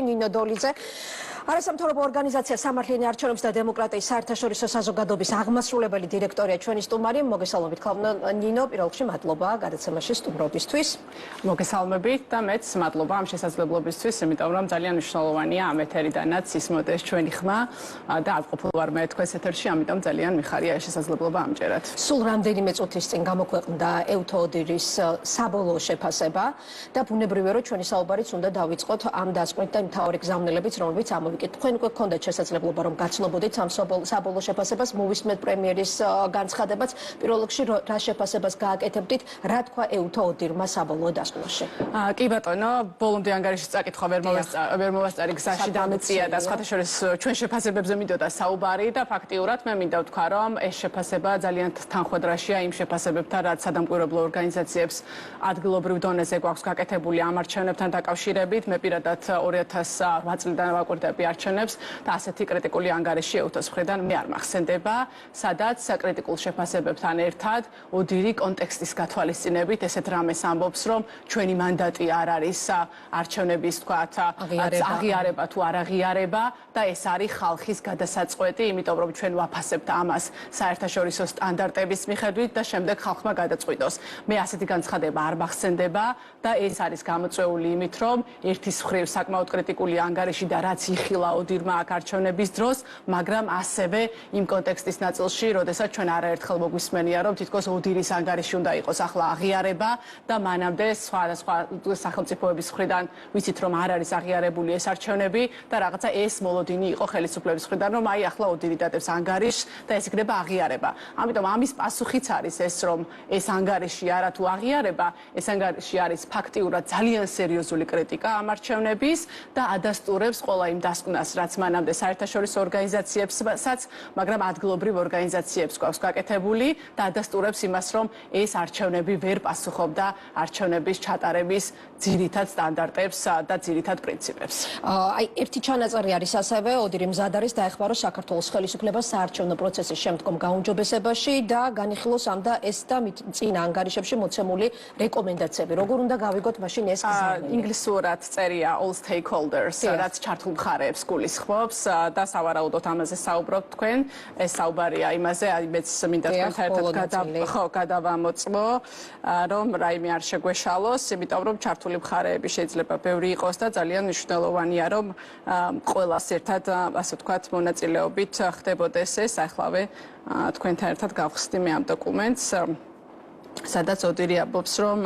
ნინო დოლიძე არასამთავრობო ორგანიზაცია სამართლიანი არჩევნების და დემოკრატიის საერთაშორისო საზოგადოების აღმასრულებელი დირექტორია ჩვენი სტუმარი. მოგესალმებით ნინო, პირველ რიგში მადლობა გადაცემაში სტუმრობისთვის. მოგესალმებით და მეც მადლობა ამ შესაძლებლობისთვის, იმიტომ რომ ძალიან მნიშვნელოვანია ამ ეთერიდანაც ისმოდეს ჩვენი ხმა და არ ყოფილ ვარ მე თქვენს ეთერში, ამიტომ ძალიან მიხარია ეს შესაძლებლობა ამჯერად. სულ რამდენიმე წუთის წინ გამოქვეყნდა ევთოოდირის საბოლოო შეფასება და ბუნებრივია რომ ჩვენი საუბარიც უნდა დავიწყოთ ამ დასკვნით და მთავარი გზავნილებიც, რომლებიც ამოვიკეთ. თქვენ უკვე გქონდათ შესაძლებლობა რომ გაცნობოდეთ ამ საბოლოო შეფასებას, მოვისმენთ პრემიერის განცხადებაც. პირველ რიგში რა შეფასებას გააკეთებდით, რა თქვა ევთოოდირმა საბოლოო დასკვნაში? კი ბატონო, ბოლომდე ანგარიშის წაკითხვა ვერ მოვასწარი გზაში დამეწია და სხვათა შორის ჩვენ შეფასებებზე მინდოდა საუბარი და ფაქტიურად მე მინდა ვთქვა რომ ეს შეფასება ძალიან თანხმედრაშია იმ შეფასებებთან, რაც სადამკვირვებლო ორგანიზაციებს ადგილობრივ დონეზე გვაქვს გაკეთებული ამ არჩევნებთან დაკავშირებით. მე პირადად 2008 წლიდან ვაკვირდები არჩევნებს და ასეთი კრიტიკული ანგარიში ევთოს მხრიდან მე არ მახსენდება, სადაც საკრიტიკულ შეფასებებთან ერთად ოდირი კონტექსტის გათვალისწინებით ესეთ რამეს ამბობს, რომ ჩვენი მანდატი არ არის არჩევნების თქვათ აღიარება თუ არ აღიარება და ეს არის ხალხის გადასაწყვეტი, იმიტომ რომ ჩვენ ვაფასებთ ამას საერთაშორისო სტანდარტების მიხედვით და შემდეგ ხალხმა გადაწყვიტოს. მე ასეთი განცხადება არ მახსენდება და ეს არის გამოწვეული იმით, რომ ერთის მხრივ საკმაოდ კრიტიკული ანგარიში და რაც იხილა ოდირმა აქ არჩევნების დროს, მაგრამ ასევე იმ კონტექსტის ნაწილში, როდესაც ჩვენ არაერთხელ მოგვისმენია, რომ თითქოს ოდირის ანგარიში უნდა იყოს ახლა აღიარება და მანამდე სხვა სახელმწიფოების მხრიდან ვიცით, რომ არ არის აღიარებული ეს არჩევნები და რაღაცა ეს მოლოდინი იყო ხელისუფლების მხრიდან, რომ აი ახლა ოდირი დადებს ანგარიშს და ეს იქნება აღიარება. ამიტომ ამის პასუხიც არის ეს, რომ ეს ანგარიში არა თუ აღიარება, ეს ანგარიში არის ფაქტიურად ძალიან სერიოზული კრიტიკა ამ არჩევნების და ადასტურებს ყველა იმ დასკვნას, რაც მანამდე საერთაშორისო ორგანიზაციებსაც, მაგრამ ადგილობრივ ორგანიზაციებს გვაქვს გაკეთებული და ადასტურებს იმას, რომ ეს არჩევნები ვერ პასუხობდა არჩევნების ჩატარების ძირითად სტანდარტებს და ძირითად პრინციპებს. აი, ერთი ჩანაწერი არის ასევე, ოდირი მზად არის დაეხმაროს საქართველოს ხელისუფლებას საარჩევნო პროცესის შემდგომ გაუმჯობესებაში და განიხილოს ამ და ეს და წინ ანგარიშებში მოცემული რეკომენდაციები. როგორ უნდა გავიგოთ მაშინ ეს გზავნილი? ინგლისურად წერია all stakeholders, რაც ჩართულ მხარეებს გულისხმობს და სავარაუდოდ ამაზე საუბრობთ თქვენ. ეს საუბარია იმაზე, მეც მინდა თქვენთან ერთად გადავამოწმო, რომ რაიმე არ შეგვეშალოს, იმიტომ რომ ჩართული მხარეები შეიძლება ბევრი იყოს და ძალიან მნიშვნელოვანია, რომ ყველას ერთად, ასე ვთქვათ, მონაწილეობით ხდებოდეს ეს. ახლავე თქვენთან ერთად გავხსნი მე ამ დოკუმენტს, სადაც ოდირი ამბობს, რომ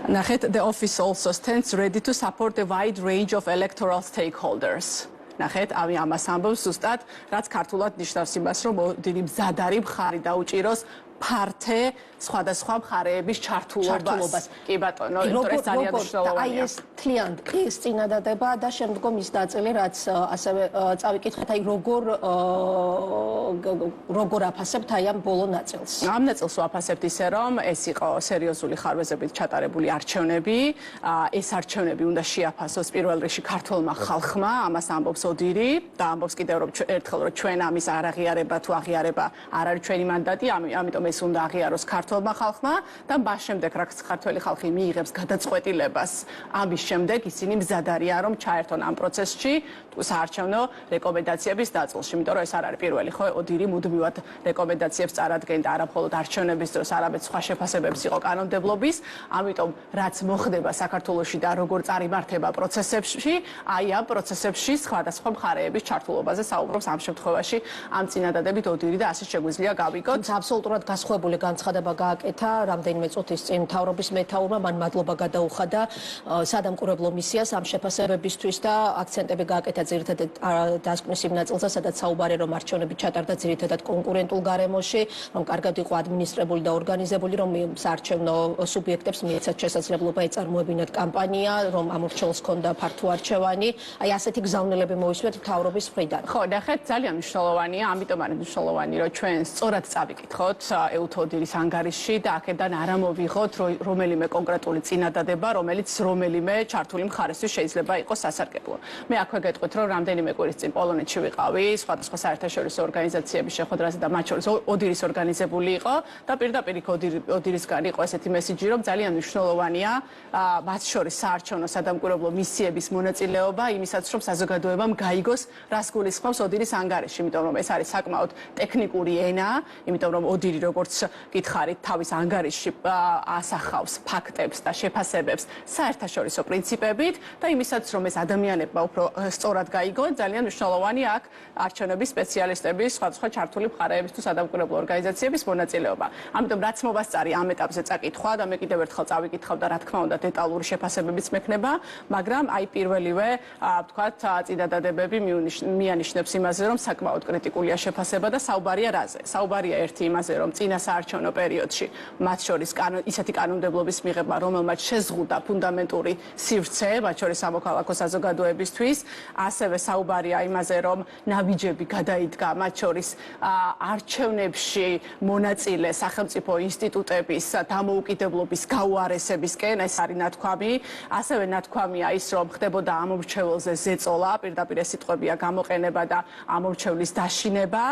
ნახეთ, the office also stands ready to support a wide range of electoral stakeholders. ნახეთ, ამას ამბობს ზუსტად, რაც ქართულად ნიშნავს იმას, რომ ოდირი მზად არის მხარი დაუჭიროს ფართე სხვადასხვა მხარეების ჩართულობას. კი ბატონო, ეს ძალიან მნიშვნელოვანია. აი ეს თლიანად ის წინადადება და შემდგომ ის ნაწილი, რაც ასევე წავიკითხეთ, აი როგორ აფასებთ აი ამ ბოლო ნაწილს. ამ ნაწილს ვაფასებთ ისე, რომ ეს იყო სერიოზული ხარვეზებით ჩატარებული არჩევნები. ეს არჩევნები უნდა შეაფასოს პირველ რიგში ქართველმა ხალხმა, ამას ამბობს ოდირი და ამბობს კიდევ ერთხელ, რომ ჩვენ ამის არ აღიარება თუ აღიარება არ არის ჩვენი მანდატი, ამიტომ ეს უნდა აღიაროს ქართველმა ხალხმა და მას შემდეგ რაც ქართველი ხალხი მიიღებს გადაწყვეტილებას, ამის შემდეგ ისინი მზად არიან რომ ჩაერთონ ამ პროცესში საარჩევნო რეკომენდაციების ნაწილში, იმიტომ რომ ეს არ არის პირველი, ხო, ოდირი მუდმივად რეკომენდაციებს წარადგენდა არა მხოლოდ არჩევნების დროს, არამედ სხვა შეფასებებს იყო კანონმდებლობის, ამიტომ რაც მოხდება საქართველოში და როგორ წარიმართება პროცესებში, აი ამ პროცესებში სხვადასხვა მხარეების ჩართულობაზე საუბრობს ამ შემთხვევაში ამ წინადადებით ოდირი და ასე შეგვიძლია გავიგოთ. აბსოლუტურად გასხვებული განცხადება გააკეთა რამდენიმე წუთის წინ მთავრობის მეთაურმა, მან მადლობა გადაუხადა სადამკვირვებლო მისიას ამ შეფასებებისთვის და აქცენტები გააკეთა ძირითადად დასკვნის იმ ნაწილზე, სადაც საუბარია რომ არჩევნები ჩატარდა ძირითადად კონკურენტულ გარემოში, რომ კარგად იყო ადმინისტრირებული და ორგანიზებული, რომ საარჩევნო სუბიექტებს მიეცათ შესაძლებლობა ეწარმოებინათ კამპანია, რომ ამ მრჩეველს ჰქონდა ფართო არჩევანი. აი ასეთი გზავნილები მოვისმენთ მთავრობის მხრიდან. ხო, ნახეთ, ძალიან მნიშვნელოვანია, ამიტომ არის მნიშვნელოვანი, რომ ჩვენ სწორად წავიკითხოთ ეუთოდილის ანგარიშში და აქედან არ ამოვიღოთ რომელიმე კონკრეტული წინადადება, რომელიც რომელიმე ჩართული მხარესთვის შეიძლება იყოს სასარგებლო. მე აქვე გეტყვით, რომ რამდენიმე კვირის წინ პოლონეთში ვიყავი, სხვადასხვა საერთაშორისო ორგანიზაციების შეხვედრაზე და მათ შორის ოდირის ორგანიზებული იყო და პირდაპირ ოდირისგან იყო ესეთი მესიჯი, რომ ძალიან მნიშვნელოვანია მათ შორის საარჩევნო სადამკვირვებლო მისიების მონაწილეობა იმისაც, რომ საზოგადოებამ გაიგოს, რას გულისხმობს ოდირის ანგარიში, იმიტომ რომ ეს არის საკმაოდ ტექნიკური ენა, იმიტომ რომ ოდირი როგორც გითხარით, თავის ანგარიშში ასახავს ფაქტებს და შეფასებებს საერთაშორისო პრინციპებით და იმისაც, რომ ეს ადამიანებმა უფრო სწორად გაიგონ, ძალიან მნიშვნელოვანია აქ არჩევნების სპეციალისტების, სხვადასხვა ჩართული მხარეების თუ სადამკვირვებლო ორგანიზაციების მონაწილეობა. ამიტომ რაც მოვასწარი ამ ეტაპზე წაკითხვა და მე კიდევ ერთხელ წავიკითხავ და რა თქმა უნდა დეტალური შეფასებებიც მექნება, მაგრამ აი პირველივე ვთქვათ წინადადებები მიანიშნებს იმაზე, რომ საკმაოდ კრიტიკულია შეფასება და საუბარია რაზე? საუბარია ერთი იმაზე, რომ წინა საარჩევნო პერიოდში მათ შორის ისეთი კანონმდებლობის მიღება, რომელმაც შეზღუდა ფუნდამენტური სივრცე, მათ შორის სამოქალაქო საზოგადოებისთვის, ასევე საუბარია იმაზე, რომ ნაბიჯები გადაიდგა მათ შორის არჩევნებში მონაწილე სახელმწიფო ინსტიტუტების დამოუკიდებლობის გაუარესებისკენ, ეს არის ნათქვამი, ასევე ნათქვამია ის, რომ ხდებოდა ამორჩეველზე ზეწოლა, პირდაპირ ეს სიტყვებია გამოყენება და ამორჩევლის დაშინება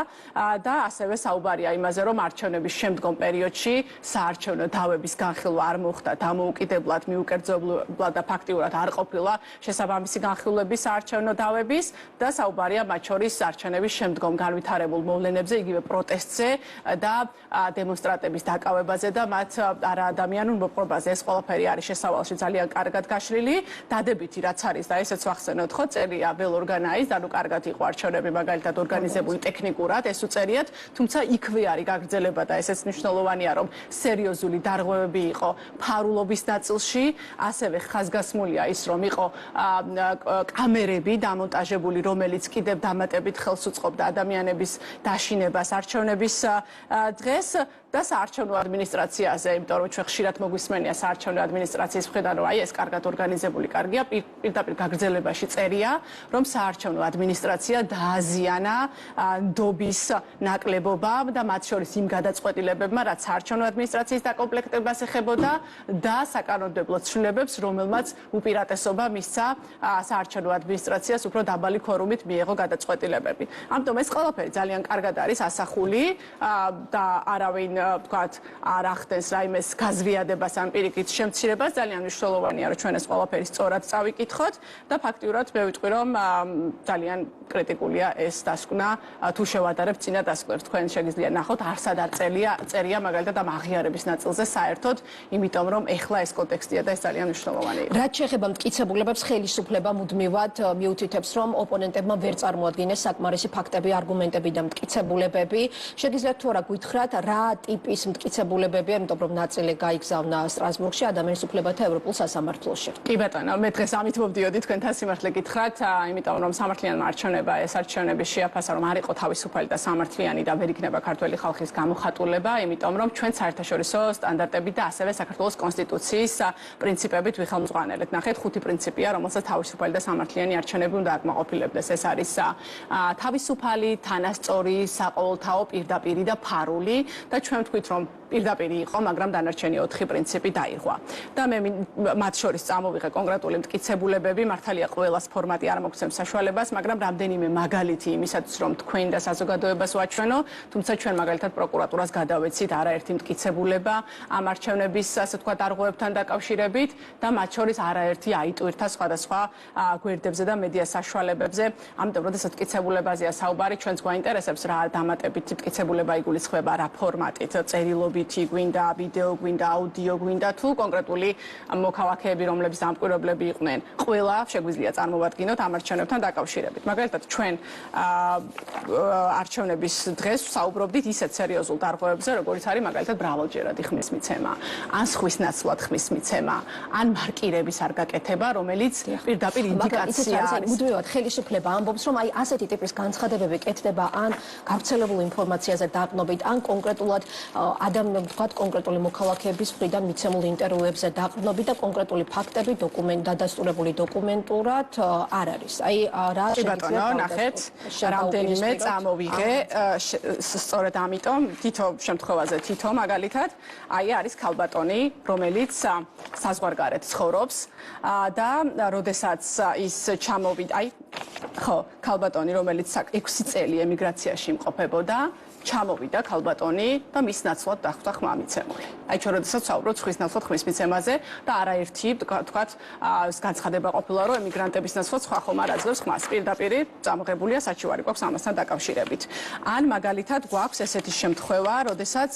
და ასევე საუბარია იმაზე, რომ არჩევნების შემდგომ პერიოდში საარჩევნო დავების განხილვა არ მოხდა დამოუკიდებლად, მიუკერძებლად და ფაქტიურად არ ყოფილა შესაბამისი განხილვების საარჩევნო დავების და საუბარია მათ შორის არჩევნების შემდგომ განვითარებულ მოვლენებზე, იგივე პროტესტზე და დემონსტრანტების დაკავებაზე და მათ არაადამიანურ მოპყრობაზე. ეს ყველაფერი არის შესავალში ძალიან კარგად გაშლილი, დადებითი რაც არის და ესეც ვახსენოთ ხო, წერია vel organized, ანუ კარგად იყო არჩევნები მაგალითად ორგანიზებული ტექნიკურად, ეს უწერიათ, თუმცა იქვე არის გაგრძელება და ესეც მნიშვნელოვანია, რომ სერიოზული დარღვევები იყო ფარულობის ნაწილში, ასევე ხაზგასმულია ის, რომ იყო კამერები დამონტაჟებული, რომელიც კიდევ დამატებით ხელს უწყობდა ადამიანების დაშინებას არჩევნების დღეს და საარჩევნო ადმინისტრაციაზე, იმიტომ რომ ჩვენ ხშირად მოგვისმენია საარჩევნო ადმინისტრაციის მხრიდან, რომ აი ეს კარგად ორგანიზებული, კარგია, პირდაპირ გაგრძელებაში წერია, რომ საარჩევნო ადმინისტრაცია დააზიანა ნდობის ნაკლებობამ და მათ შორის იმ გადაწყვეტილებებმა, რაც საარჩევნო ადმინისტრაციის დაკომპლექტებას ეხებოდა და საკანონმდებლო ცვლილებებს, რომელმაც უპირატესობა მისცა საარჩევნო ადმინისტრაციას უფრო დაბალი ქორუმით მიეღო გადაწყვეტილებები. ამიტომ ეს ყველაფერი ძალიან კარგად არის ასახული და არავინ ვთქვათ არ ახდენს რაიმეს გაზრიადებას ან პირიქით შემცირებას, ძალიან მნიშვნელოვანია, რომ ჩვენ ეს ყველაფერი სწორად წავიკითხოთ და ფაქტიურად მე ვიტყვი, რომ ძალიან კრიტიკულია ეს დასკვნა, თუ შევადარებთ წინა დასკვნებს, თქვენ შეგიძლია ნახოთ, არსად არ წერია მაგალითად ამ აღიარების ნაწილზე საერთოდ, იმიტომ რომ ეხლა ეს კონტექსტია და ეს ძალიან მნიშვნელოვანია. რაც შეეხება მტკიცებულებებს, ხელისუფლება მუდმივად მიუთითებს, რომ ოპონენტებმა ვერ წარმოადგინეს საკმარისი ფაქტები, არგუმენტები და მტკიცებულებები. შეგიძლიათ თუ არა გითხრათ, რა ტიპის მტკიცებულებებია, იმიტომ რომ ნაწილი გაიგზავნა სტრასბურგში ადამიანის უფლებათა ევროპულ სასამართლოში. კი ბატონო, მე დღეს ამით მოვდიოდი თქვენთან სიმართლე გითხრათ, იმიტომ რომ სამართლიანმა არჩევნებმა ეს არჩევნები შეაფასა, რომ არ იყო თავისუფალი და სამართლიანი და ვერ იქნება ქართველი ხალხის გამოხატულება, იმიტომ რომ ჩვენ საერთაშორისო სტანდარტებით და ასევე საქართველოს კონსტიტუციის პრინციპებით ვიხელმძღვანელეთ. ნახეთ, 5 პრინციპია, რომელსაც თავისუფალი და სამართლიანი არჩევნები უნდა აკმაყოფილებდეს. ეს არის თავისუფალი, თანასწორი, საყოველთაო, პირდაპირი და ფარული და ჩვენ ვთქვით, რომ პირდაპირი იყო, მაგრამ დანარჩენი 4 პრინციპი დაირღვა. და მე მათ შორის წამოვიღე კონკრეტული მტკიცებულებები, მართალია ყველას ფორმატი არ მოგცემს საშუალებას, მაგრამ რამდენიმე მაგალითი იმისაც, რომ თქვენ და საზოგადოებას ვაჩვენო, თუმცა ჩვენ მაგალითად პროკურატურას გადავეცით არაერთი მტკიცებულება ამ არჩევნების, ასე ვთქვათ, დარღვევებთან დაკავშირებით და მათ შორის არაერთი აიტვირთა სხვადასხვა გვერდებზე და მედია საშუალებებზე. ამიტომ, როდესაც მტკიცებულებაზეა საუბარი, ჩვენს გვაინტერესებს რა დამატებით მტკიცებულება იგულისხმება, რა ფორმატით, წერილობითი გვინდა, ვიდეო გვინდა, აუდიო გვინდა თუ კონკრეტული მოქალაქეები, რომლების დამკვირვებლები იყვნენ. ყველა შეგვიძლია წარმოვადგინოთ ამ არჩევნებთან დაკავშირებით. მაგალითად, ჩვენ არჩევნების დღეს საუბრობდით ისეთ სერიოზულ დარღვევებზე, როგორიც არის მაგალითად მრავალჯერადი ხმის მიცემა, ან სხვის ნაცვლად ხმის მიცემა, ან მარკირების არ გაკეთება, რომელიც პირდაპირ ინდიკაცია არის. მუდმივად ხელისუფლება ამბობს, რომ აი ასეთი ტიპის განცხადებები კეთდება ან გავრცელებულ ინფორმაციაზე დაყრდნობით, ან კონკრეტულად ვთქვათ, კონკრეტული მოქალაქეების მხრიდან მიცემულ ინტერვიუებზე დაყრდნობით და კონკრეტული ფაქტები დადასტურებული დოკუმენტურად არ არის. აი რა ბატონო, ნახეთ, რამდენიმე წამოვიღე, სწორედ ამიტომ თითო შემთხვევაზე თითო მაგალითად, აი არის ქალბატონი, რომელიც საზღვარგარეთ ცხოვრობს და როდესაც ის ჩამოვიდა, აი ხო, ქალბატონი, რომელიც 6 წელი ემიგრაციაში იმყოფებოდა, ჩამოვიდა ქალბატონი და მის ნაცვლად დახვდა ხმა მიცემული. აი ჩვენ როდესაც ვსაუბრობთ ხმის ნაცვლად ხმის მიცემაზე და არაერთი თქვათ განცხადება ყოფილა რომ ემიგრანტების ნაცვლად სხვა ხომ არ აძლევს ხმას. პირდაპირ წამოღებულია საჩივარი გვაქვს ამასთან დაკავშირებით. ან მაგალითად გვაქვს ესეთი შემთხვევა, როდესაც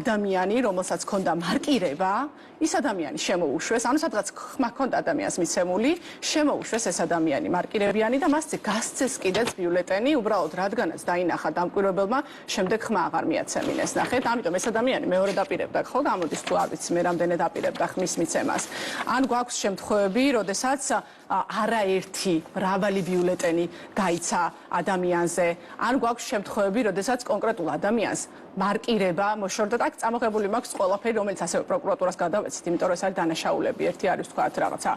ადამიანი, რომელსაც ჰქონდა მარკირება, ის ადამიანი შემოუშვეს, ანუ სადღაც ხმა ჰქონდა ადამიანს მიცემული, შემოუშვეს ეს ადამიანი მარკირებიანი და მას გასცეს კიდეც ბიულეტენი, უბრალოდ რადგანაც დაინახა დამკვირვებელმა, შემდეგ ხმა აღარ მიაცემინეს. ნახეთ, ამიტომ ეს ადამიანი მეორე დაპირებდა, ხო, გამოდის თუ არ ვიცი მე რამდენი დაპირებდა ხმის მიცემას. ან გვაქვს შემთხვევები, როდესაც არაერთი მრავალი ბიულეტენი გაიცა ადამიანზე. ან გვაქვს შემთხვევები, როდესაც კონკრეტულ ადამიანს მარკირება მოშორდა და აქ წამოღებული მაქვს ყველაფერი, რომელიც ასევე პროკურატურას გადავეცით, იმიტომ რომ ეს არის დანაშაულები. ერთი არის თქვათ რაღაცა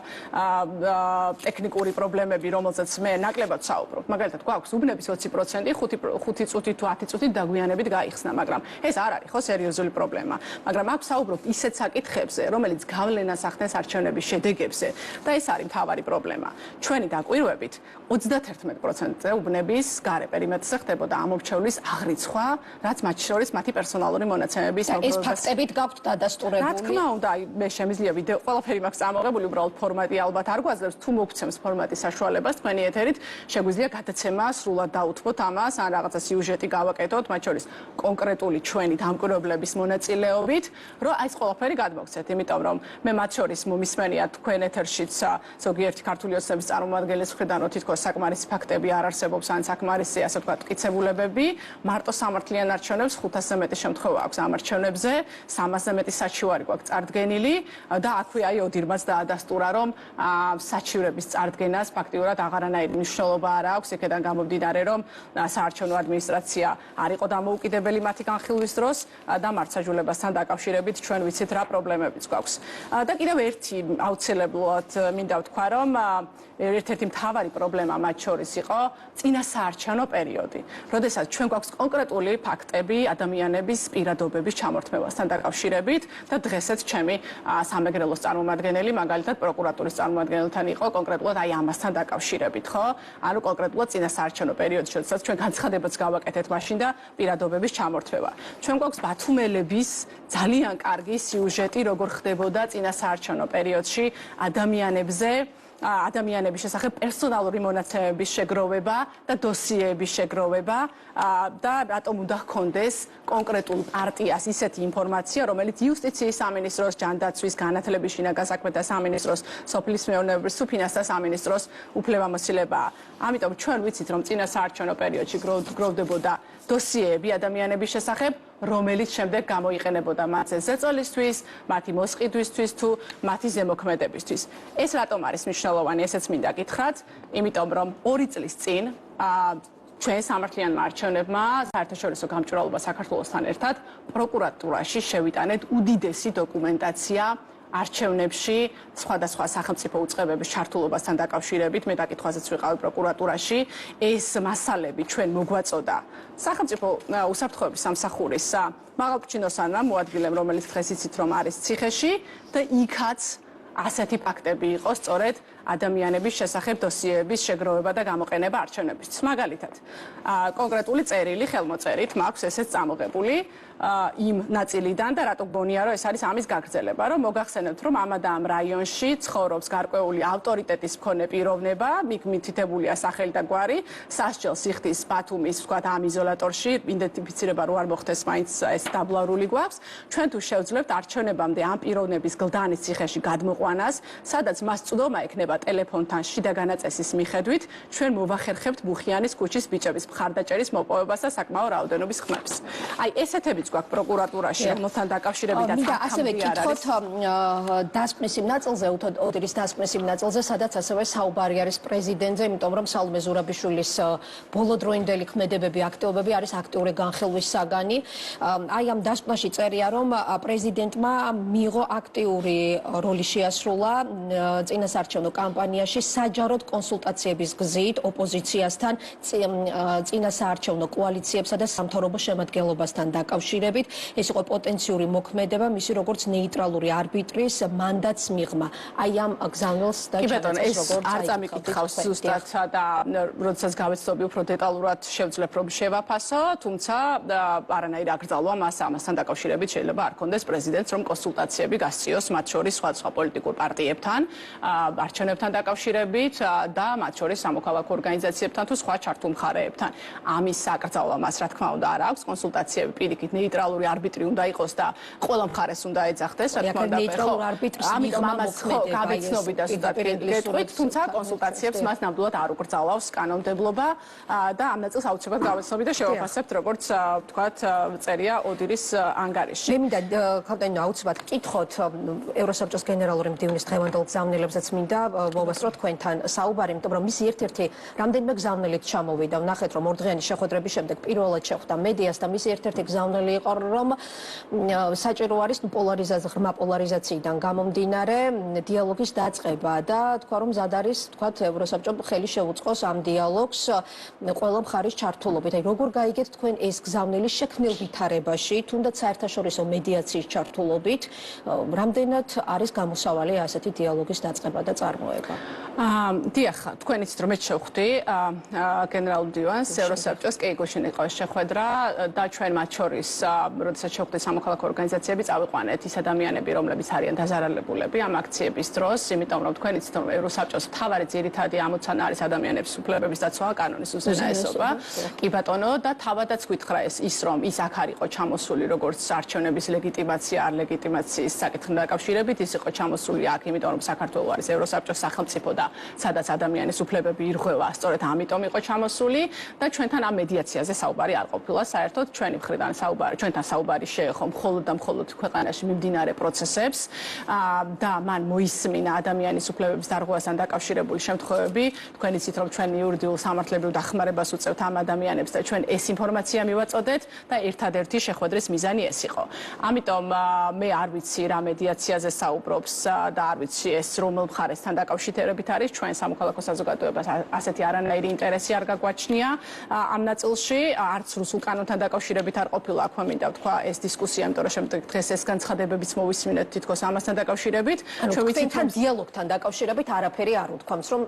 ტექნიკური პრობლემები, რომელზეც მე ნაკლებად ვსაუბრობ. მაგალითად, გვაქვს უბნების 20% 5 წუთი თუ 10 წუთით დაგვიანებით გაიხსნა, მაგრამ ეს არ არის ხო სერიოზული პრობლემა. მაგრამ აქ ვსაუბრობ ისეთ საკითხებზე, რომელიც გავლენას ახდენს არჩევნების შედეგებზე და ეს არის მთავარი პრობლემა. ჩვენი დაკვირვებით 31%-ზე უბნების გარე პერიმეტრზე ხდებოდა ამორჩევლის აღრიცხვა, რაც მათ შორის მათი პერსონალური მონაცემების ეს ფაქტებით გაქვთ დადასტურებული. რა თქმა უნდა, მე შემიძლია ვიდეო ყველაფერი მაქვს წამოღებული, უბრალოდ ფორმატი ალბათ არ გვაძლევს, თუ მოგცემს ფორმატის საშუალებას თქვენი ეთერით, შეგვიძლია გადაცემა სრულად დაუთმოთ ამას, ან რაღაცა სიუჟეტი გავაკეთოთ, მათ შორის კონკრეტული ჩვენი დამკვირვებლების მონაწილეობით, რომ აი ეს ყველაფერი გადმოგცეთ, იმიტომ რომ მე მათ შორის მომისმენია თქვენ ეთერშიც ზოგიერთი ქართული ოცნების წარმომადგენლის მხრიდან, რომ თითქოს საკმარისი ფაქტები არ არსებობს, ან საკმარისი, ასე ვთქვათ, მტკიცებულებები, მარტო სამართლიან არჩევნებს 500-ზე მეტი შემთხვევა აქვს ამ არჩევნებზე, 300-ზე მეტი საჩივარი გვაქვს წარდგენილი და აქვე აი ოდირმაც დაადასტურა, რომ საჩივრების წარდგენას ფაქტიურად აღარანაირი მნიშვნელობა არ აქვს, იქედან გამომდინარე, რომ საარჩევნო ადმინისტრაცია არ იყო დამოუკიდებელი მათი განხილვის დროს და მართლმსაჯულებასთან დაკავშირებით ჩვენ ვიცით რა პრობლემებიც გვაქვს. და კიდევ ერთი აუცილებლად მინდა ვთქვა, რომ ერთ-ერთი მთავარი პრობლემა მათ შორის იყო წინასაარჩევნო პერიოდი, როდესაც ჩვენ გვაქვს კონკრეტული ფაქტები ადამიანების პირადობების ჩამორთმევასთან დაკავშირებით და დღესაც ჩემი სამეგრელოს წარმომადგენელი, მაგალითად პროკურატურის წარმომადგენელთან იყო კონკრეტულად აი ამასთან დაკავშირებით, ხო? ანუ კონკრეტულად წინასაარჩევნო პერიოდში, როდესაც ჩვენ განცხადებაც გავაკეთეთ მაშინ და პირადობების ჩამორთმევა. ჩვენ გვაქვს ბათუმელების ძალიან კარგი სიუჟეტი, როგორ ხდებოდა წინასაარჩევნო პერიოდში ადამიანების შესახებ პერსონალური მონაცემების შეგროვება და დოსიეების შეგროვება და რატომ უნდა ჰქონდეს კონკრეტულ პარტიას ისეთი ინფორმაცია, რომელიც იუსტიციის სამინისტროს, ჯანდაცვის, განათლების, შინაგან საქმეთა სამინისტროს, სოფლის მეურნეობის თუ ფინანსთა სამინისტროს უფლებამოსილებაა. ამიტომ ჩვენ ვიცით, რომ წინასაარჩევნო პერიოდში გროვდებოდა დოსიეები ადამიანების შესახებ, რომელიც შემდეგ გამოიყენებოდა მათზე ზეწოლისთვის, მათი მოსყიდვისთვის თუ მათი ზემოქმედებისთვის. ეს რატომ არის მნიშვნელოვანი, ესეც მინდა გითხრათ, იმიტომ რომ 2 წლის წინ ჩვენ სამართლიანმა არჩევნებმა საერთაშორისო გამჭვირვალობა საქართველოსთან ერთად პროკურატურაში შევიტანეთ უდიდესი დოკუმენტაცია არჩევნებში სხვადასხვა სახელმწიფო უწყებების ჩართულობასთან დაკავშირებით, მე დაკითხვაზეც ვიყავი პროკურატურაში, ეს მასალები ჩვენ მოგვაწოდა სახელმწიფო უსაფრთხოების სამსახურის მაღალჩინოსანმა მოადგილემ, რომელიც დღეს იცით რომ არის ციხეში და იქაც ასეთი ფაქტები იყო სწორედ ადამიანების შესახებ დოსიეების შეგროვება და გამოყენება არჩევნებისთვის. მაგალითად, კონკრეტული წერილი ხელმოწერით მაქვს ესეც წამოღებული იმ ნაწილიდან და რატო გონია რომ ეს არის ამის გაგრძელება, რომ მოგახსენებთ რომ ამ და ამ რაიონში ცხოვრობს გარკვეული ავტორიტეტის მქონე პიროვნება, მითითებულია სახელი და გვარი, სასჯელს იხდის ბათუმის, ვთქვათ, ამ იზოლატორში, იდენტიფიცირება რო არ მოხდეს, მაინც ეს დაბლარული გვაქვს. ჩვენ თუ შევძლებთ არჩევნებამდე ამ პიროვნების გლდანის ციხეში გადმოყვანას, სადაც მას წვდომა ექნება ეხება ტელეფონთან შიდა განაწესის მიხედვით, ჩვენ მოვახერხებთ ბუხიანის ქუჩის ბიჭების მხარდაჭერის მოპოვებას და საკმაო რაოდენობის ხმებს. აი ესეთებიც გვაქვს პროკურატურაში რომელთან დაკავშირებით და ასევე კითხოთ დასკვნის იმ ნაწილზე, ოდერის დასკვნის იმ ნაწილზე, სადაც ასევე საუბარი არის პრეზიდენტზე, იმიტომ რომ სალომე ზურაბიშვილის ბოლოდროინდელი ქმედებები, აქტივობები არის აქტიური განხილვის საგანი. აი ამ დასკვნაში წერია, რომ პრეზიდენტმა მიიღო აქტიური როლი შეასრულა წინასაარჩევნო კამპანიაში საჯაროდ კონსულტაციების გზით ოპოზიციასთან, წინასაარჩევნო კოალიციებსა და სამთავრობო შემადგენლობასთან დაკავშირებით. ეს იყო პოტენციური მოქმედება, მისი როგორც ნეიტრალური არბიტრის მანდატს მიღმა. აი ამ გზავნილს და ჩანაწევს როგორც არ წამიკითხავს ზუსტად და როდესაც გავეცდები უფრო დეტალურად შევძლებ რომ შევაფასო, თუმცა არანაირი აკრძალვა მას ამასთან დაკავშირებით შეიძლება არ ქონდეს პრეზიდენტს რომ კონსულტაციები გასწიოს მათ შორის სხვადასხვა პოლიტიკურ პარტიებთან, არჩევნებთან დაკავშირებით და მათ შორის სამოქალაქო ორგანიზაციებთან თუ სხვა ჩართულ მხარეებთან. ამის აკრძალვა მას რა თქმა უნდა არ აქვს, კონსულტაციები პირიქით ნეიტრალური არბიტრი უნდა იყოს და ყველა მხარეს უნდა ეძახდეს, რა თქმა უნდა, ნეიტრალური არბიტრის ამიტომ ამას გავიცნობი და ზუსტად გეტყვით, თუმცა კონსულტაციებს მას ნამდვილად არ უკრძალავს კანონმდებლობა და ამ ნაწილს აუცილებლად გავიცნობი და შევაფასებთ, როგორც ვთქვათ, წერია ოდირის ანგარიში. მე მინდა კაპიტანი აუცილებლად გკითხოთ ევროსაბჭოს გენერალური მდივნის დღევანდელ გზავნილებსაც მინდა მოვასწრო თქვენთან საუბარი, იმიტომ რომ მისი ერთ-ერთი რამდენიმე გზავნილით ჩამოვიდა. ვნახეთ რომ ორდღიანი შეხვედრების შემდეგ პირველად შეხვდა მედიას და მისი ერთ-ერთი გზავნილი იყო რომ საჭირო არის ღრმა პოლარიზაციიდან გამომდინარე დიალოგის დაწყება და თქვა რომ მზად არის თქვათ ევროსაბჭომ ხელი შეუწყოს ამ დიალოგს ყველა მხარის ჩართულობით. აი როგორ გაიგეთ თქვენ ეს გზავნილი შექმნილ ვითარებაში, თუნდაც საერთაშორისო მედიაციის ჩართულობით, რამდენად არის გამოსავალი ასეთი დიალოგის დაწყება და წარმოება? დიახ, თქვენ იცით რომ მე შევხვდი გენერალურ მდივანს ევროსაბჭოს კეიგოში იყო შეხვედრა და ჩვენ მათ შორის როდესაც შევხვდით სამოქალაქო ორგანიზაციები წავიყვანეთ ის ადამიანები რომლებიც არიან დაზარალებულები ამ აქციების დროს, იმიტომ რომ თქვენ იცით რომ ევროსაბჭოს მთავარი ძირითადი ამოცანა არის ადამიანების უფლებების დაცვა, კანონის უზენაესობა. კი ბატონო და თავადაც გითხრა ის რომ ის აქ არ იყო ჩამოსული როგორც არჩევნების ლეგიტიმაცია არ ლეგიტიმაციის საკითხთან დაკავშირებით, ის იყო ჩამოსული აქ, იმიტომ რომ საქართველო არის ევროსაბჭოს სახელმწიფო და სადაც ადამიანის უფლებები ირღვევა, სწორედ ამიტომ იყო ჩამოსული და ჩვენთან ამ მედიაციაზე საუბარი არ ყოფილა. საერთოდ ჩვენი მხრიდან ჩვენთან საუბარი შეეხო მხოლოდ და მხოლოდ ქვეყანაში მიმდინარე პროცესებს და მან მოისმინა ადამიანის უფლებების დარღვევასთან დაკავშირებული შემთხვევები. თქვენ იცით რომ ჩვენ იურიდიულ სამართლებრივ დახმარებას უწევთ ამ ადამიანებს და ჩვენ ეს ინფორმაცია მივაწოდეთ და ერთადერთი შეხვედრის მიზანი ეს იყო. ამიტომ მე არ ვიცი რა მედიაციაზე საუბრობს და არ ვიცი ეს რომელ მხარესთან დაკავშირებით არის, ჩვენ სამოქალაქო საზოგადოებას ასეთი არანაირი ინტერესი არ გაგვაჩნია ამ ნაწილში, არც რუსულ კანონთან დაკავშირებით არ ყოფილა, აქ მინდა ვთქვა ეს დისკუსია, იმიტომ რომ შემდეგ დღეს ეს განცხადებებიც მოვისმინეთ თითქოს ამასთან დაკავშირებით. ჩვენ ვიცით რომ დიალოგთან დაკავშირებით არაფერი არ უთქვამს, რომ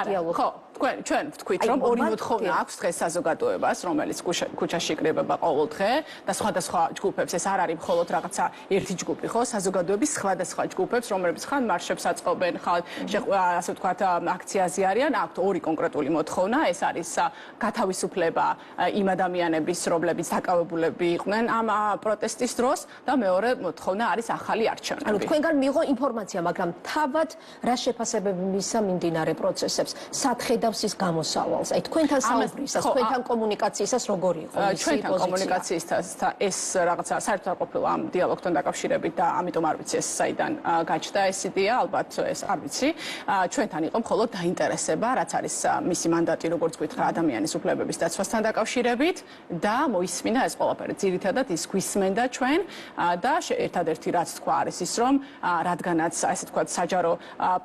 დიალოგი ხო, ჩვენ ვთქვით რომ ორი მოთხოვნა აქვს დღეს საზოგადოებას, რომელიც ქუჩაში იკრიბება ყოველ დღე და სხვადასხვა ჯგუფებს, ეს არ არის მხოლოდ რაღაცა ერთი ჯგუფი, ხო, საზოგადოების სხვადასხვა ჯგუფებს, რომლებიც ხან მარშებს აწყობენ, ხან ასე ვთქვათ აქციაზე არიან, აქვთ ორი კონკრეტული მოთხოვნა, ეს არის გათავისუფლება იმ ადამიანების, რომლებიც დაკავებულები იყვნენ ამ პროტესტის დროს და მეორე მოთხოვნა არის ახალი არჩევნები. ანუ თქვენგან მიიღო ინფორმაცია, მაგრამ თავად რა შეფასებები მისცა მიმდინარე პროცესებს, სათხედავს ის გამოსავალს. აი თქვენთან საუბრისას, თქვენთან კომუნიკაციისას როგორი იყო მისი პოზიცია? ჩვენთან კომუნიკაციისას ეს რაღაცა საერთოდ არ ყოფილა ამ დიალოგთან დაკავშირებით და ამიტომ არ ვიცი ეს საიდან გაჩნდა ეს იდეა, ალბათ ეს არ ვიცი. ჩვენთან იყო მხოლოდ დაინტერესება, რაც არის მისი მანდატი, როგორც გითხრა, ადამიანის უფლებების დაცვასთან დაკავშირებით და მოისმინა ეს ყველაფერი. ძირითადად ის გვისმენდა ჩვენ და ერთადერთი რაც თქვა არის ის რომ რადგანაც ასე თქვა საჯარო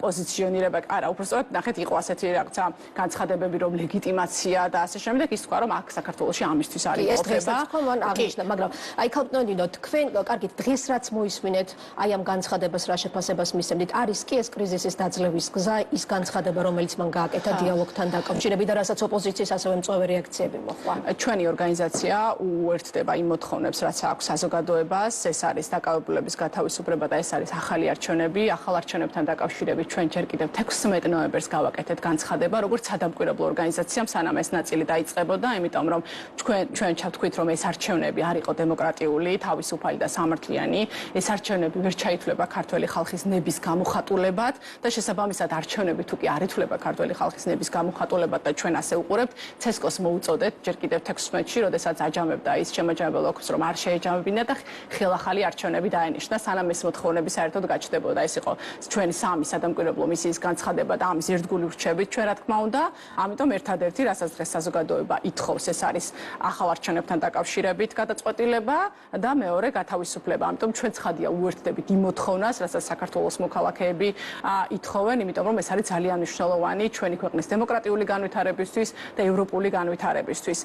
პოზიციონირება, არა, უბრალოდ ნახეთ იყო ასეთი რაღაცა განცხადებები რომ ლეგიტიმაცია და ასე შემდეგ, ის თქვა რომ აქ საქართველოში ამისთვის არის ეს დღესაც თქვა მან აღნიშნა, მაგრამ აი კაპიტანო, თქვენ კარგით დღეს რაც მოისმინეთ, აი ამ განცხადებას რა შეფასებას მისცემთ? არის კი ეს კრიზისის დაძლევის გზა, ის განცხადება, რომელიც მან გააკეთა დიალოგთან დაკავშირებით და რასაც ოპოზიციის ასევე მწვავე რეაქციები მოჰყვა. ჩვენი ორგანიზაცია უერთდება იმ მოთხოვნებს, რაც აქვს საზოგადოებას, ეს არის დაკავებულების გათავისუფლება და ეს არის ახალი არჩევნები. ახალ არჩევნებთან დაკავშირებით ჩვენ ჯერ კიდევ 16 ნოემბერს გავაკეთეთ განცხადება, როგორც როგორც სადამკვირვებლო ორგანიზაციამ სანამ ეს ნაწილი დაიწყებოდა, იმიტომ რომ ჩვენ ჩავთქვით, რომ ეს არჩევნები არ იყო დემოკრატიული, თავისუფალი და სამართლიანი. ეს არჩევნები ვერ ჩაითვლება ქართველი ხალხის ნების გამოხატულებად და შესაბამისად არჩევნები თუ კი არ ითვლება ქართველი ხალხის ნების გამოხატულებად და ჩვენ ასე უყურებთ, ცესკოს მოუწოდეთ ჯერ კიდევ 16-ში, როდესაც აჯამებდა ის შემაჯამებელ ოქროს, რომ არ შეეჯამებინა და ხელახალი არჩევნები დაენიშნა, სანამ ეს მოთხოვნები საერთოდ გაჩნდებოდა. ეს იყო ჩვენი სამი სადამკვირვებლო მისიის განცხადება და ამის ერთგული რჩებით ჩვენ რა თქმა უნდა. ამიტომ ერთადერთი, რასაც დღეს საზოგადოება ითხოვს, ეს არის ახალ არჩევნებთან დაკავშირებით გადაწყვეტილება და მეორე გათავისუფლება. ამიტომ ჩვენ ცხადია უერთდებით იმ მოთხოვნას, რასაც საქართველოს მოქალაქეები ითხოვენ, იმიტომ რომ ეს არის ძალიან მნიშვნელოვანი ჩვენი ქვეყნის დემოკრატიული განვითარებისთვის და ევროპული განვითარებისთვის.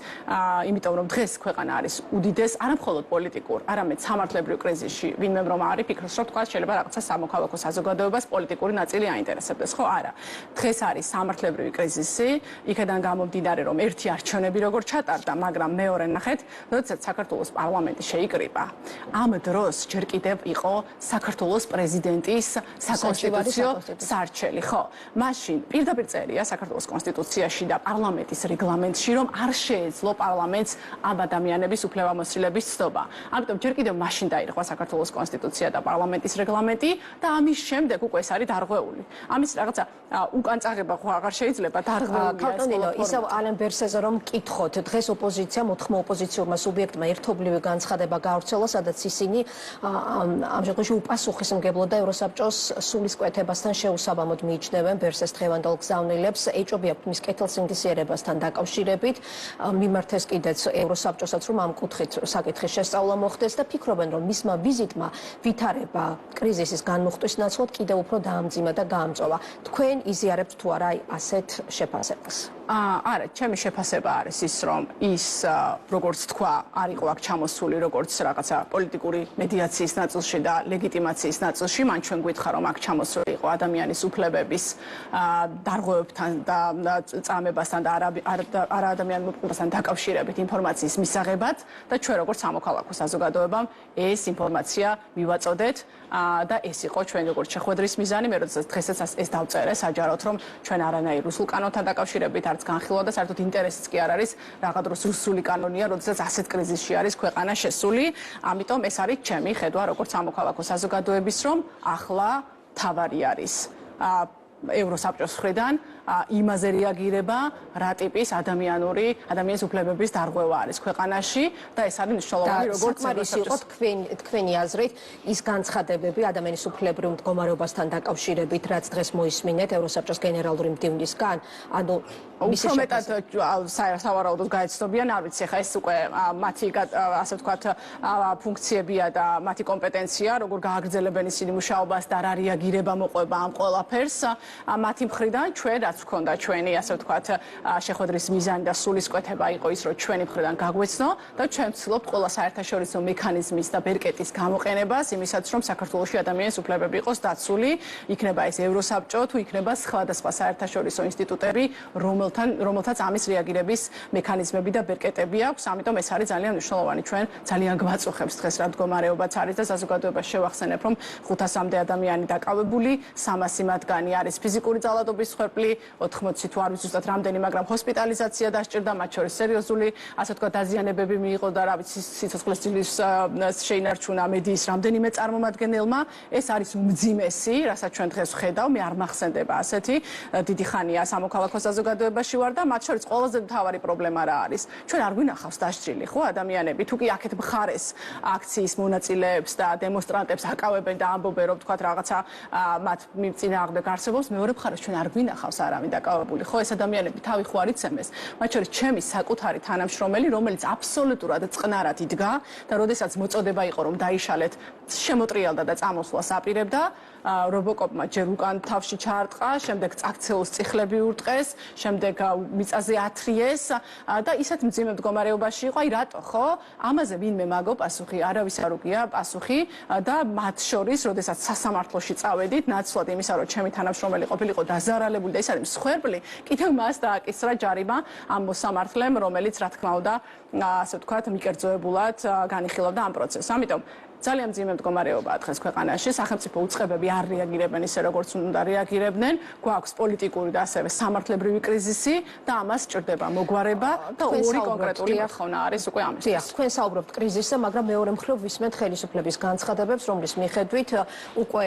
იმიტომ რომ დღეს ქვეყანა არის უდიდეს არამხოლოდ პოლიტიკურ, არამედ სამართლებრივ კრიზისში. ვინმე რომ არის ფიქრობს, რომ თქვა შეიძლება რაღაცა სამოქალაქო საზოგადოებას პოლიტიკური ნაწილი აინტერესებდეს, ხო? არა. დღეს არის სამართლებრივი კრიზისი, იქედან გამომდინარე, რომ ერთი არჩევნები როგორ ჩატარდა, მაგრამ მეორე ნახეთ, როდესაც საქართველოს პარლამენტი შეიკრიბა, ამ დროს ჯერ კიდევ იყო საქართველოს პრეზიდენტის საკონსტიტუციო სარჩელი, ხო? მაშინ პირდაპირ წერია საქართველოს კონსტიტუციაში და პარლამენტის რეგლამენტში, რომ არ შეეძლო პარლამენტს ამ ადამიანების უფლებამოსილების ცდობა. ამიტომ ჯერ კიდევ მაშინ დაირღვა საქართველოს კონსტიტუცია და პარლამენტის რეგლამენტი და ამის შემდეგ უკვე ეს არის დარღვეული. ამის რაღაცა უკან წაღება ხო აღარ შეიძლება დარღვეულია. ქალტონინო, ისევ ალენ ბერსეზე რომ მკითხოთ, დღეს ოპოზიცია მოთხრა ოპოზიციურმა სუბიექტმა ერთობლივი განცხადება გაავრცელა, სადაც ისინი ამ შემთხვევაში უპასუხისმგებლო და ევროსაბჭოს სულისკვეთებასთან შეუსაბამოდ მიიჩნევენ ბერსეს დღევანდელ გზავნილებს, ეჭობიათ მის კეთილსინდისიერებასთან დაკავშირებით, მიმართეს კიდეც ევროსაბჭოსაც, რომ ამ კუთხით საკითხის შესწავლა მოხდეს და ფიქრობენ, რომ მისმა ვიზიტმა ვითარება კრიზისის განმუხტვის ნაცვლად კიდევ უფრო დაამძიმა და გაამწვავა. თქვენ იზიარებთ თუ არა ასეთ შეფასებას? არა, ჩემი შეფასება არის ის, რომ ის როგორც თქვა, არ იყო აქ ჩამოსული როგორც რაღაცა პოლიტიკური მედიაციის ნაწილში და ლეგიტიმაციის ნაწილში, მან ჩვენ გვითხრა, რომ აქ ჩამოსული იყო ადამიანის უფლებების დარღვევებთან და წამებასთან და არაადამიანურ უფლებასთან დაკავშირებით ინფორმაციის მისაღებად და ჩვენ როგორც სამოქალაქო საზოგადოებამ ეს ინფორმაცია მივაწოდეთ და ეს იყო ჩვენ როგორც შეხვედრის მიზანი. მე როდესაც დღესაც ეს დავწერე საჯაროდ, რომ ჩვენ არანაირ რუსულ კანონთან დაკავშირებით არც განხილვა და საერთოდ ინტერესიც კი არ არის რაღაც რუსული კანონია, როდესაც ასეთ კრიზისში არის ქვეყანა შესული. ამიტომ ეს არის ჩემი ხედვა როგორც სამოქალაქო საზოგადოების, რომ ახლა თავარი არის ევროსაბჭოს მხრიდან იმაზე რეაგირება, რა ტიპის ადამიანის უფლებების დარღვევა არის ქვეყანაში და ეს არის მნიშვნელოვანი როგორც საკმარის იყო თქვენი აზრით ის განცხადებები ადამიანის უფლებრივ მდგომარეობასთან დაკავშირებით, რაც დღეს მოისმინეთ ევროსაბჭოს გენერალური მდივნისგან, ანუ უფრო მეტად სავარაუდოდ გაეცნობიან, არ ვიცი, ხა ეს უკვე მათი ასე ვთქვათ ფუნქციებია და მათი კომპეტენცია, როგორ გააგრძელებენ ისინი მუშაობას და რა რეაგირება მოყვება ამ ყველაფერს მათი მხრიდან. ჩვენ რაც ვქონდა ჩვენი ასე ვთქვათ შეხვედრის მიზანი და სულისკვეთება იყო ის, რომ ჩვენი მხრიდან გაგვეცნო და ჩვენ ვცდილობთ ყველა საერთაშორისო მექანიზმის და ბერკეტის გამოყენებას იმისაც, რომ საქართველოში ადამიანის უფლებები იყოს დაცული, იქნება ეს ევროსაბჭო თუ იქნება სხვადასხვა საერთაშორისო ინსტიტუტები, რომელთაც ამის რეაგირების მექანიზმები და ბერკეტები აქვს. ამიტომ ეს არის ძალიან მნიშვნელოვანი. ჩვენ ძალიან გვაწუხებს დღეს რა მდგომარეობაც არის და საზოგადოებას შევახსენებ, რომ 500-მდე ადამიანი დაკავებული, 300 მათგანი არის ფიზიკური ძალადობის მსხვერპლი, 80 თუ არ ვიცი ზუსტად რამდენი, მაგრამ ჰოსპიტალიზაცია დასჭირდა, მათ შორის სერიოზული, ასე ვთქვათ, დაზიანებები მიიღო და რა ვიცი, სიცოცხლის ძილის შეინარჩუნა მედიის რამდენიმე წარმომადგენელმა. ეს არის უმძიმესი, რასაც ჩვენ დღეს ვხედავ, მე არ მახსენდება ასეთი დიდი ხანია სამოქალაქო საზოგადოებაში ვარ და მათ შორის ყველაზე მთავარი პრობლემა რა არის? ჩვენ არ გვინახავს დასჭრილი, ხო, ადამიანები, თუ კი აქეთ მხარეს აქციის მონაწილეებს და დემონსტრანტებს აკავებენ და ამბობენ, რომ თქვათ რაღაცა მათ წინააღმდეგ არსებობს, მეორე მხარეს ჩვენ არ გვინახავს არავინ დაკავებული, ხო, ეს ადამიანები თავი ხო არ იცემეს. მათ შორის ჩემი საკუთარი თანამშრომელი, რომელიც აბსოლუტურად წყნარად იდგა და როდესაც მოწოდება იყო, რომ დაიშალეთ, შემოტრიალდა და წამოსვლას აპირებდა, რობოკოპმა ჯერ უკან თავში ჩაარტყა, შემდეგ წაქცეულს წიხლები ურტყეს, შემდეგ მიწაზე ათრიეს და ისეთ მძიმე მდგომარეობაში იყო, აი რატო, ხო? ამაზე ვინმე მაგო პასუხი, არავის არ უგია პასუხი და მათ შორის, როდესაც სასამართლოში წავედით, ნაცვლად იმისა, რომ ჩემი თანამშრომელი ყოფილიყო დაზარალებული და ის არის მსხვერპლი, კიდევ მას დააკისრა ჯარიმა ამ მოსამართლემ, რომელიც რა თქმა უნდა, ასე ვთქვათ, მიკერძოებულად განიხილავდა ამ პროცესს. ამიტომ ძალიან მძიმე მდგომარეობაა დღეს ქვეყანაში, სახელმწიფო უწყებები არ რეაგირებენ ისე როგორც უნდა რეაგირებდნენ, გვაქვს პოლიტიკური და ასევე სამართლებრივი კრიზისი და ამას სჭირდება მოგვარება და ორი კონკრეტული მოთხოვნა არის უკვე ამისთვის. დიახ, თქვენ საუბრობთ კრიზისზე, მაგრამ მეორე მხრივ ვისმენთ ხელისუფლების განცხადებებს, რომლის მიხედვით უკვე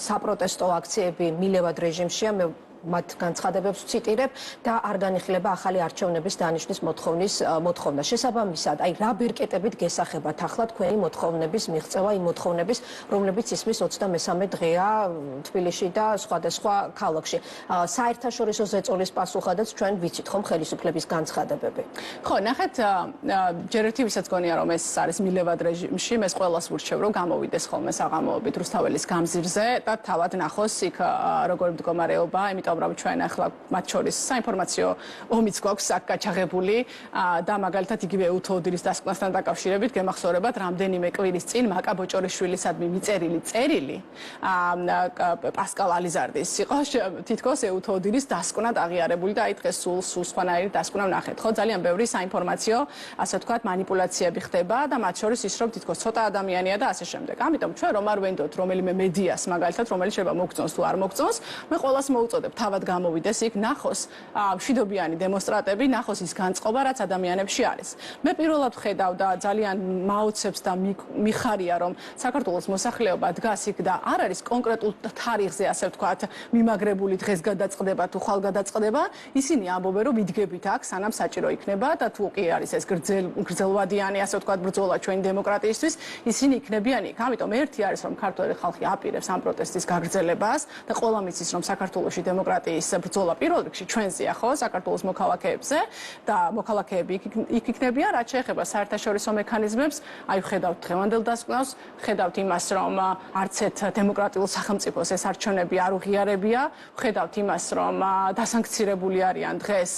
საპროტესტო აქციები მილევად რეჟიმშია, მე მათ განცხადებებს ვციტირებ და არ განიხილება ახალი არჩევნების დანიშნვის მოთხოვნა. შესაბამისად, აი რა ბირკეტებით გესახებათ ახლა თქვენი მოთხოვნების მიღწევა, იმ მოთხოვნების, რომლებიც ისმის 23 დღეა თბილისში და სხვადასხვა ქალაქში. საერთაშორისო ზეწოლის პასუხადაც ჩვენ ვიცით ხომ ხელისუფლების განცხადებები. ხო, ნახეთ, ჯერ ერთი ვისაც გონია რომ ეს არის მილევად რეჟიმში, მე ყველას ვურჩევ რომ გამოვიდეს ხოლმე საღამოობით რუსთაველის გამზირზე და თავად ნახოს იქ როგორი მდგომარეობაა, იმიტომ რომ ჩვენ ახლა მათ შორის საინფორმაციო ომიც გვაქვს აქ გაჩაღებული და მაგალითად იგივე უთოუდილის დასკვნასთან დაკავშირებით გემახსოვრებათ რამდენიმე კვირის წინ მაკა ბოჭორიშვილისადმი მიწერილი წერილი პასკალ ალიზარდის იყო თითქოს უთოუდილის დასკვნად აღიარებული და აი დღეს სულ სხვანაირი დასკვნა ვნახეთ ხო ძალიან ბევრი საინფორმაციო ასე ვთქვათ манипуляციები ხდება და მათ შორის ის რომ თითქოს ცოტა ადამიანია და ასე შემდეგ ამიტომ ჩვენ რომ არ ვენდოთ რომელიმე მედიას მაგალითად რომელიც შეიძლება მოგწონს თუ არ მოგწონს მე ყველას მოუწოდებ თავად გამოვიდეს იქ ნახოს მშვიდობიანი დემონსტრატები ნახოს ის განწყობა რაც ადამიანებში არის მე პირველად ვხედავ და ძალიან მაოცებს და მიხარია რომ საქართველოს მოსახლეობა დგას იქ და არ არის კონკრეტულ თარიღზე ასე ვთქვათ მიმაგრებული დღეს გადაწყდება თუ ხვალ გადაწყდება ისინი ამბობენ რომ მიდგებით აქ სანამ საჭირო იქნება და თუ კი არის ეს გრძელვადიანი ასე ვთქვათ ბრძოლა ჩვენი დემოკრატიისთვის ისინი იქნებიან იქ ამიტომ ერთი არის რომ ქართველი ხალხი აპირებს ამ პროტესტის გაგრძელებას და ყველა მიცის რომ საქართველოში დემოკრატიის ბრძოლა პირველ რიგში ჩვენზეა ხო საქართველოს მოქალაქეებზე და მოქალაქეები იქ იქნებიან რაც შეეხება საერთაშორისო მექანიზმებს აი ვხედავთ დღევანდელ დასკვნას ვხედავთ იმას რომ არც ერთ დემოკრატიულ სახელმწიფოს ეს არჩევნები არ უღიარებია ვხედავთ იმას რომ დასანქცირებული არიან დღეს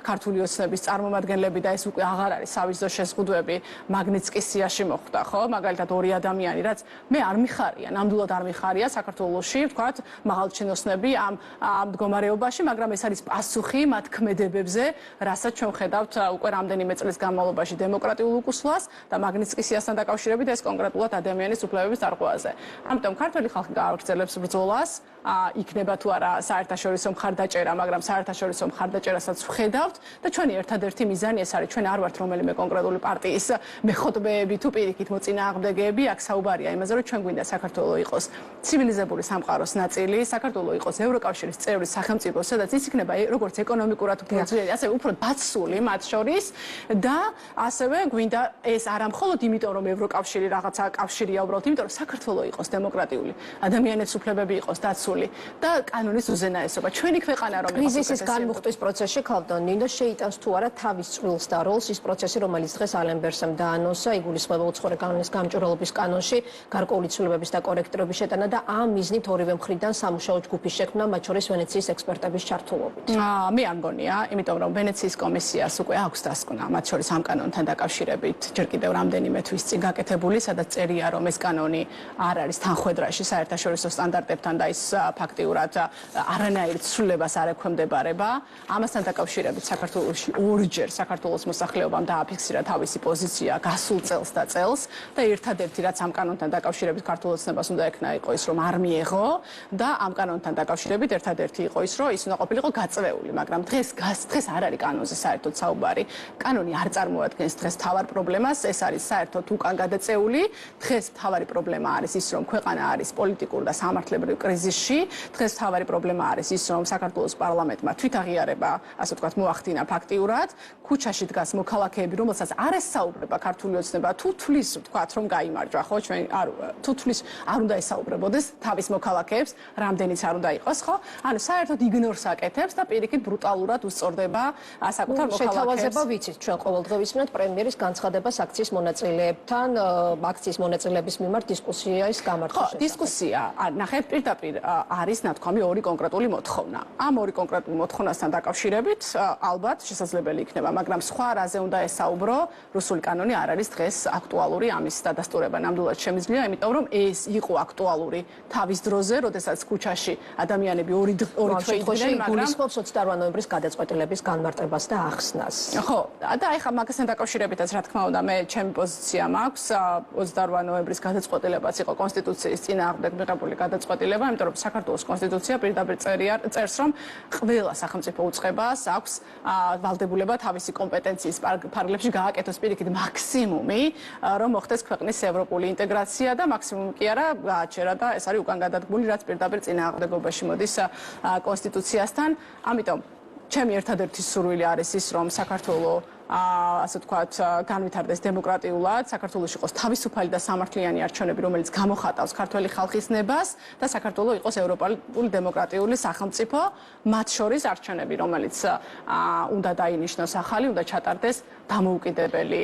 ქართული ოცნების წარმომადგენლები და ეს უკვე აღარ არის სავიზო შეზღუდვები მაგნიცკის სიაში მოხდა ხო მაგალითად ორი ადამიანი რაც მე არ მიხარია ნამდვილად არ მიხარია საქართველოში ვთქვათ მაღალჩინოსნები ამ მდგომარეობაში მაგრამ ეს არის პასუხი მათ ქმედებებზე რასაც ჩვენ ხედავთ უკვე რამდენიმე წლის განმავლობაში დემოკრატიულ უკუსლას და მაგნიცკის სიასთან დაკავშირებით ეს კონკრეტულად ადამიანის უფლებების დარღვევაზე ამიტომ ქართველი ხალხი გააგრძელებს ბრძოლას იქნება თუ არა საერთაშორისო მხარდაჭერა მაგრამ საერთაშორისო მხარდაჭერასაც ვხედავთ და ჩვენი ერთადერთი მიზანი ეს არის ჩვენ არ ვართ რომელიმე კონკრეტული პარტიის მეხოთბეები თუ პირიქით მოწინააღმდეგეები აქ საუბარია იმაზე რომ ჩვენ გვინდა საქართველო იყოს ცივილიზებული სამყაროს ნაწილი საქართველო იყოს ევროკავშირის წევრი სახელმწიფო სადაც ის იქნება როგორც ეკონომიკურად უფრო ძლიერი ასევე უფრო დაცული მათ შორის და ასევე გვინდა ეს არა მხოლოდ იმიტომ რომ ევროკავშირი რაღაცა კავშირია უბრალოდ იმიტომ რომ საქართველო იყოს დემოკრატიული ადამიანების უფლებები იყოს დაცული და კანონის უზენაესობა ჩვენი ქვეყანა რომ კრიზისის განმუხტვის პროცესში ქალბატონ ნინო შეიტანს თუ არა თავის წვლილს და როლს ის პროცესი რომელიც დღეს ალენ ბერსემ დაანონსა იგულისხმება უცხოური კანონის გამჭვირვალობის კანონში გარკვეული ცვლილებების და კორექტირების შეტანა და ამ მიზნით ორივე მხრიდან სამუშაო ჯგუფის შექმნა მათ შორის ვენეციის ექსპერტების ჩართულობით მე არ მგონია იმიტომ რომ ვენეციის კომისიას უკვე აქვს დასკვნა მათ შორის ამ კანონთან დაკავშირებით ჯერ კიდევ რამდენიმე თვის წინ გაკეთებული სადაც წერია რომ ეს კანონი არ არის თანხვედრაში საერთაშორისო სტანდარტებთან და ის ფაქტიურად არანაირ ცვლილებას არ ექვემდებარება ამასთან დაკავშირებით საქართველოში ორჯერ საქართველოს მოსახლეობამ დააფიქსირა თავისი პოზიცია გასულ წელს და წელს და ერთადერთი რაც ამ კანონთან დაკავშირებით ქართულ ოცნებას უნდა ეკნა იყო ის რომ არ მიეღო და ამ კანონთან დაკავშირებით ერთადერთი იყო ის რომ ის უნდა ყოფილიყო გაწვეული მაგრამ დღეს არ არის კანონზე საერთოდ საუბარი კანონი არ წარმოადგენს დღეს მთავარ პრობლემას ეს არის საერთოდ უკან გადაწეული დღეს მთავარი პრობლემა არის ის რომ ქვეყანა არის პოლიტიკურ და სამართლებრივ კრიზისში დღეს მთავარი პრობლემა არის ის რომ საქართველოს პარლამენტმა თვითაღიარება ასე ვთქვათ მოახდინა ფაქტიურად ქუჩაში დგას მოქალაქეები რომელსაც არ ესაუბრება ქართული ოცნება თუ თulis ვთქვათ რომ გაიმარჯვა ხო ჩვენ თუ თulis არ უნდა ესაუბრებოდეს თავის მოქალაქეებს რამდენიც არ უნდა იყოს ხო ანუ საერთოდ იგნორს აკეთებს და პირიქით ბრუტალურად უსწორდება საკუთარ მოქალაქეებს შეთავაზება ვიცით ჩვენ ყოველდღე ვისმენთ პრემიერის განცხადებას აქციის მონაწილეებთან აქციის მონაწილეების მიმართ დისკუსიის გამართვაში ხო დისკუსია ნახეთ პირდაპირ არის ნათქვამი ორი კონკრეტული მოთხოვნა. ამ ორი კონკრეტული მოთხოვნასთან დაკავშირებით ალბათ შესაძლებელი იქნება, მაგრამ სხვა რაზე უნდა ესაუბრო, რუსული კანონი არ არის დღეს აქტუალური ამის დადასტურება. ნამდვილად შემიძლია, იმიტომ რომ ეს იყო აქტუალური თავის დროზე, როდესაც ქუჩაში ადამიანები ორი თვე იდგნენ, მაგრამ გულისხმობს 28 ნოემბრის გადაწყვეტილების განმარტებას და ახსნას. ხო, და ეხლა მაგასთან დაკავშირებითაც რა თქმა უნდა, მე ჩემი პოზიცია მაქვს, 28 ნოემბრის გადაწყვეტილებაც იყო კონსტიტუციის წინააღმდეგ მიღებული გადაწყვეტილება, იმიტომ რომ საქართველოს კონსტიტუცია პირდაპირ წერს, რომ ყველა სახელმწიფო უწყებას აქვს ვალდებულება თავისი კომპეტენციის ფარგლებში გააკეთოს პირიქით მაქსიმუმი, რომ მოხდეს ქვეყნის ევროპული ინტეგრაცია და მაქსიმუმი კი არა გააჩერა და ეს არის უკან გადადგმული, რაც პირდაპირ წინააღმდეგობაში მოდის კონსტიტუციასთან. ამიტომ ჩემი ერთადერთი სურვილი არის ის, რომ საქართველოს ასე ვთქვათ, განვითარდეს დემოკრატიულად, საქართველოში იყოს თავისუფალი და სამართლიანი არჩევნები, რომელიც გამოხატავს ქართველი ხალხის ნებას და საქართველოს იყოს ევროპული დემოკრატიული სახელმწიფო, მათ შორის არჩევნები, რომელიც უნდა დაინიშნოს ახალი, უნდა ჩატარდეს დამოუკიდებელი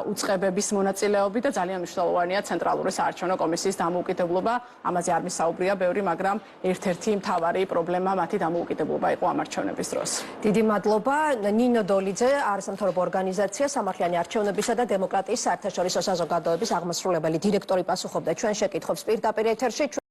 უწყებების მონაწილეობით და ძალიან მნიშვნელოვანია ცენტრალური საარჩევნო კომისიის დამოუკიდებლობა. ამაზე არ მისაუბრია ბევრი, მაგრამ ერთ-ერთი მთავარი პრობლემა მათი დამოუკიდებლობა იყო ამ არჩევნების დროს. დიდი მადლობა. ნინო დოლიძე, არასამთავრობო ორგანიზაცია სამართლიანი არჩევნებისა და დემოკრატიის საერთაშორისო საზოგადოების აღმასრულებელი დირექტორი პასუხობდა ჩვენ შეკითხვებს პირდაპირ ეთერში.